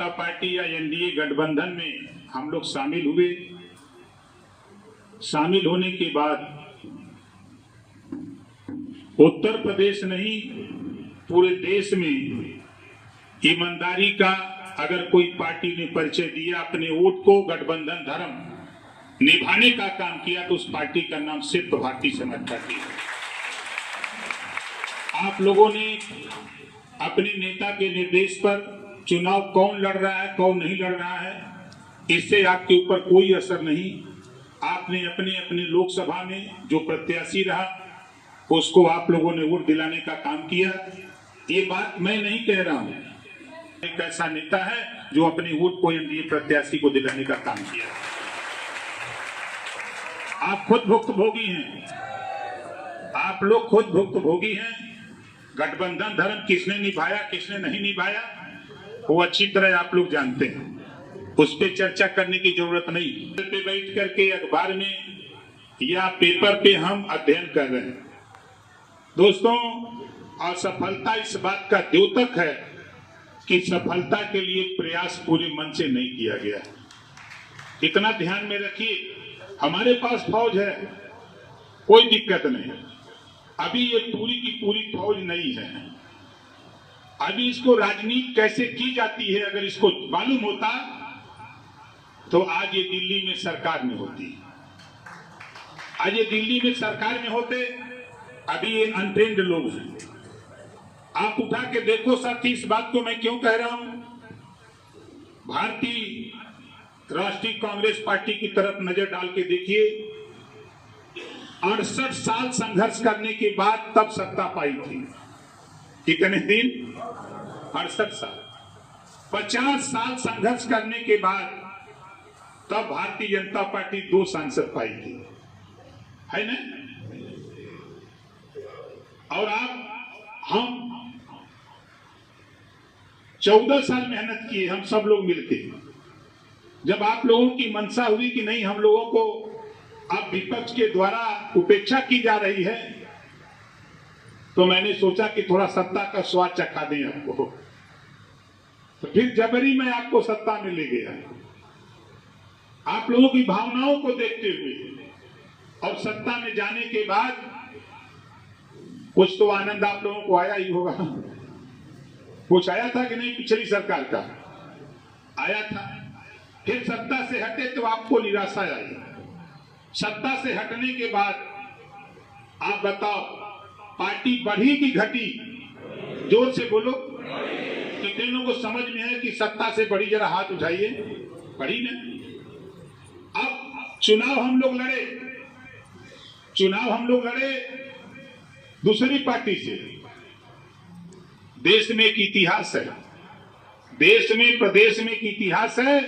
जनता party या NDA गठबंधन में हम लोग शामिल हुए। शामिल होने के बाद उत्तर प्रदेश नहीं पूरे देश में ईमानदारी का अगर कोई पार्टी ने परिचय दिया, अपने वोट को गठबंधन धर्म निभाने का काम किया, तो उस पार्टी का नाम सिर्फ भारतीय समाज पार्टी है। आप लोगों ने अपने नेता के निर्देश पर चुनाव कौन लड़ रहा है कौन नहीं लड़ रहा है, इससे आपके ऊपर कोई असर नहीं। आपने अपने अपने लोकसभा में जो प्रत्याशी रहा उसको आप लोगों ने वोट दिलाने का काम किया। ये बात मैं नहीं कह रहा हूं, एक ऐसा नेता है जो अपने वोट को एनडीए प्रत्याशी को दिलाने का काम किया। आप खुद भुक्तभोगी हैं, आप लोग खुद भुक्तभोगी हैं। गठबंधन धर्म किसने निभाया किसने नहीं निभाया वो अच्छी तरह आप लोग जानते हैं, उस पर चर्चा करने की जरूरत नहीं। पे बैठ करके अखबार में या पेपर पे हम अध्ययन कर रहे हैं। दोस्तों, असफलता इस बात का द्योतक है कि सफलता के लिए प्रयास पूरे मन से नहीं किया गया। इतना ध्यान में रखिए, हमारे पास फौज है, कोई दिक्कत नहीं। अभी ये पूरी की पूरी फौज नहीं है। अभी इसको राजनीति कैसे की जाती है अगर इसको मालूम होता तो आज ये दिल्ली में सरकार में होती। आज ये दिल्ली में सरकार में होते। अभी ये अनट्रेंड लोग हैं। आप उठा के देखो साथी, इस बात को मैं क्यों कह रहा हूं। भारतीय राष्ट्रीय कांग्रेस पार्टी की तरफ नजर डाल के देखिए, 68 साल संघर्ष करने के बाद तब सत्ता पाई थी। कितने दिन? 68 साल। 50 साल संघर्ष करने के बाद तब भारतीय जनता पार्टी 2 सांसद पाई थी, है ना? और हम 14 साल मेहनत किए, हम सब लोग मिलके। जब आप लोगों की मंशा हुई कि नहीं, हम लोगों को अब विपक्ष के द्वारा उपेक्षा की जा रही है, तो मैंने सोचा कि थोड़ा सत्ता का स्वाद चखा दें आपको। तो फिर जबरी मैं आपको सत्ता में ले गया, आप लोगों की भावनाओं को देखते हुए। और सत्ता में जाने के बाद कुछ तो आनंद आप लोगों को आया ही होगा। कुछ आया था कि नहीं? पिछली सरकार का आया था। फिर सत्ता से हटे तो आपको निराशा आई। सत्ता से हटने के बाद आप बताओ, पार्टी बढ़ी कि घटी? जोर से बोलो। कितने लोगों को समझ में है कि सत्ता से बढ़ी? जरा हाथ उठाइए। बढ़ी ना? अब चुनाव हम लोग लड़े दूसरी पार्टी से। देश में एक इतिहास है, देश में प्रदेश में एक इतिहास है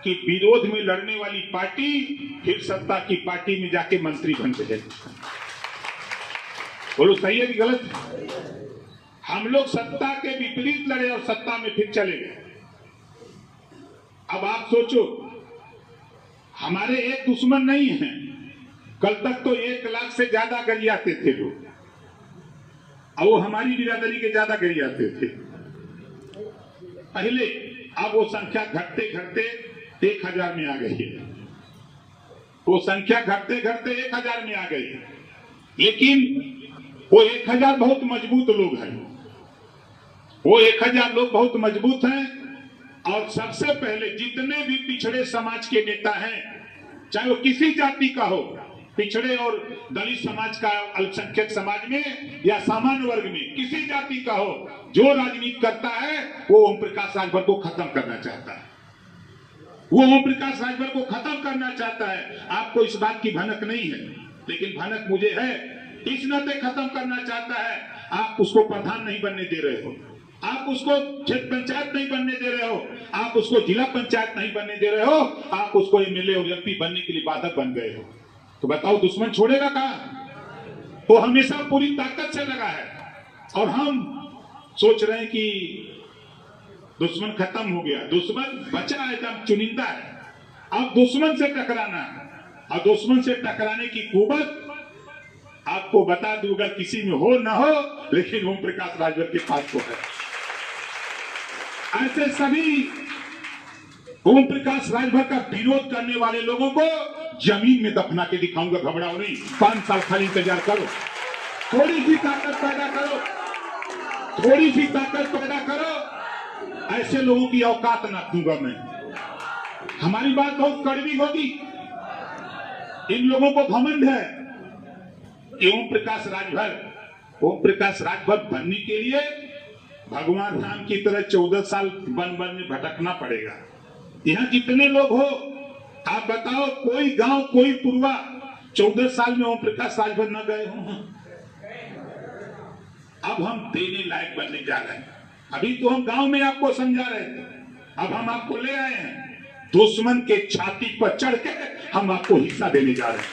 कि विरोध में लड़ने वाली पार्टी फिर सत्ता की पार्टी में जाके मंत्री बन गए। बोलो सही है कि गलत? हम लोग सत्ता के विपरीत लड़े और सत्ता में फिर चले गए। अब आप सोचो, हमारे एक दुश्मन नहीं है। कल तक तो 1 लाख से ज्यादा गरियाते थे लोग, और वो हमारी बिरादरी के ज्यादा गरियाते थे पहले। अब वो संख्या घटते घटते 1000 में आ गई है। वो संख्या घटते घटते 1000 में आ गई। लेकिन वो 1000 बहुत मजबूत लोग हैं। वो 1000 लोग बहुत मजबूत हैं। और सबसे पहले जितने भी पिछड़े समाज के नेता हैं, चाहे वो किसी जाति का हो, पिछड़े और दलित समाज का, अल्पसंख्यक समाज में या सामान्य वर्ग में, किसी जाति का हो, जो राजनीति करता है वो ओम प्रकाश राजभर को खत्म करना चाहता है। वो ओम प्रकाश राजभर को खत्म करना चाहता है। आपको इस बात की भनक नहीं है, लेकिन भनक मुझे है। इस नाते खत्म करना चाहता है। आप उसको प्रधान नहीं बनने दे रहे हो, आप उसको क्षेत्र पंचायत नहीं बनने दे रहे हो, आप उसको जिला पंचायत नहीं बनने दे रहे हो, आप उसको एमएलए और एमपी बनने के लिए बाधक बन गए हो। तो बताओ दुश्मन छोड़ेगा कहां? वो हमेशा पूरी ताकत से लगा है। और हम सोच रहे हैं कि दुश्मन खत्म हो गया, दुश्मन बचा है, एकदम चुनिंदा है। अब दुश्मन से टकराना है, और दुश्मन से टकराने की कुवत आपको बता दूंगा, किसी में हो ना हो, लेकिन ओम प्रकाश राजभर के पास तो है। ऐसे सभी ओम प्रकाश राजभर का विरोध करने वाले लोगों को जमीन में दफना के दिखाऊंगा, घबराओ नहीं। 5 साल खाली इंतजार करो, थोड़ी सी ताकत पैदा करो, थोड़ी सी ताकत पैदा करो। ऐसे लोगों की औकात ना दूंगा मैं। हमारी बात बहुत कड़वी होगी। इन लोगों को घमंड है कि ओम प्रकाश राजभर बनने के लिए भगवान राम की तरह 14 साल वन में भटकना पड़ेगा। यहाँ जितने लोग हो, आप बताओ कोई गांव कोई पुरवा 14 साल में ओम प्रकाश राजभर न गए हो? अब हम देने लायक बनने जा रहे हैं। अभी तो हम गांव में आपको समझा रहे थे, अब हम आपको ले आए हैं। दुश्मन के छाती पर चढ़ के हम आपको हिस्सा देने जा रहे हैं।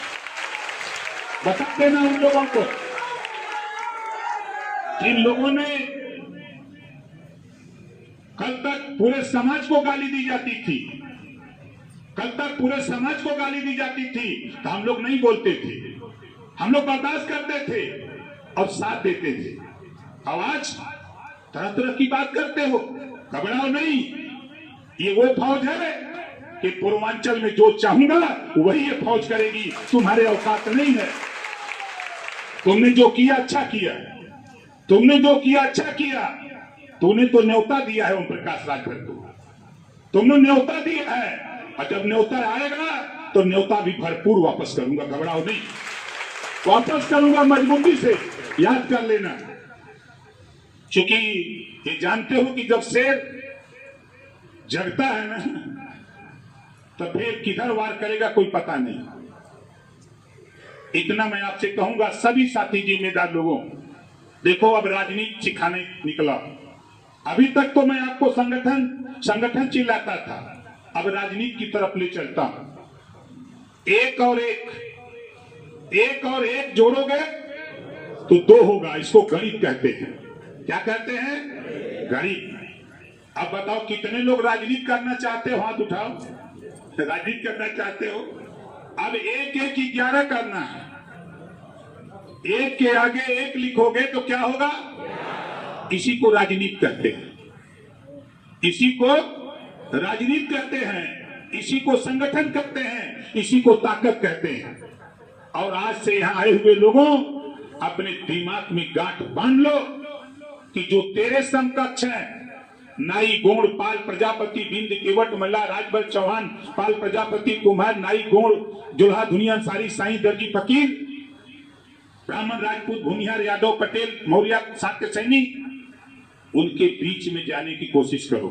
बता देना उन लोगों को, जिन लोगों ने कल तक पूरे समाज को गाली दी जाती थी, कल तक पूरे समाज को गाली दी जाती थी, तो हम लोग नहीं बोलते थे, हम लोग बर्दाश्त करते थे और साथ देते थे। अब आज तरह तरह की बात करते हो, घबराओ नहीं। ये वो फौज है कि पूर्वांचल में जो चाहूंगा वही ये फौज करेगी, तुम्हारे औकात नहीं है। तुमने जो किया अच्छा किया, तुमने जो किया अच्छा किया। तूने तो न्योता दिया है ओम प्रकाश राजभर को, तुमने न्योता दिया है, और जब न्योता आएगा तो न्योता भी भरपूर वापस करूंगा, घबराओ नहीं, वापस करूंगा मजबूती से। याद कर लेना, क्योंकि ये जानते हो कि जब शेर जगता है ना, तो फिर किधर वार करेगा कोई पता नहीं। इतना मैं आपसे कहूंगा, सभी साथी जिम्मेदार लोगों, देखो अब राजनीति सिखाने निकला। अभी तक तो मैं आपको संगठन चिल्लाता था, अब राजनीति की तरफ ले चलता हूं। एक और एक जोड़ोगे तो 2 होगा। इसको गणित कहते हैं। क्या कहते हैं? गणित। अब बताओ कितने लोग राजनीति करना चाहते हो? हाथ उठाओ, राजनीति करना चाहते हो। अब 1 की 11 करना है। 1 के आगे 1 लिखोगे तो क्या होगा? इसी को राजनीति कहते हैं, इसी को राजनीति कहते हैं, इसी को संगठन कहते हैं, इसी को ताकत कहते हैं। और आज से यहाँ आए हुए लोगों, अपने दिमाग में गांठ बांध लो कि जो तेरे समकक्ष है, नाई गोड़ पाल प्रजापति बिंद केवट मल्ला राजभर चौहान पाल प्रजापति कुम्हार नाई गोड़ जुल्हा दुनिया सारी साईं दर्जी फकीर ब्राह्मण राजपूत भूमिहार यादव पटेल मौर्य शाक्य सैनी, उनके बीच में जाने की कोशिश करो।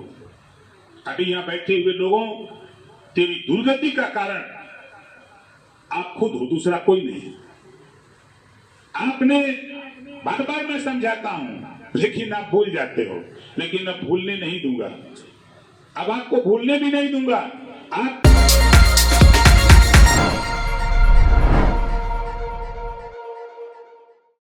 अभी यहां बैठे हुए लोगों, तेरी दुर्गति का कारण आप खुद हो, दूसरा कोई नहीं। आपने बार बार मैं समझाता हूं, लेकिन आप भूल जाते हो। लेकिन अब भूलने नहीं दूंगा, अब आपको भूलने भी नहीं दूंगा। आप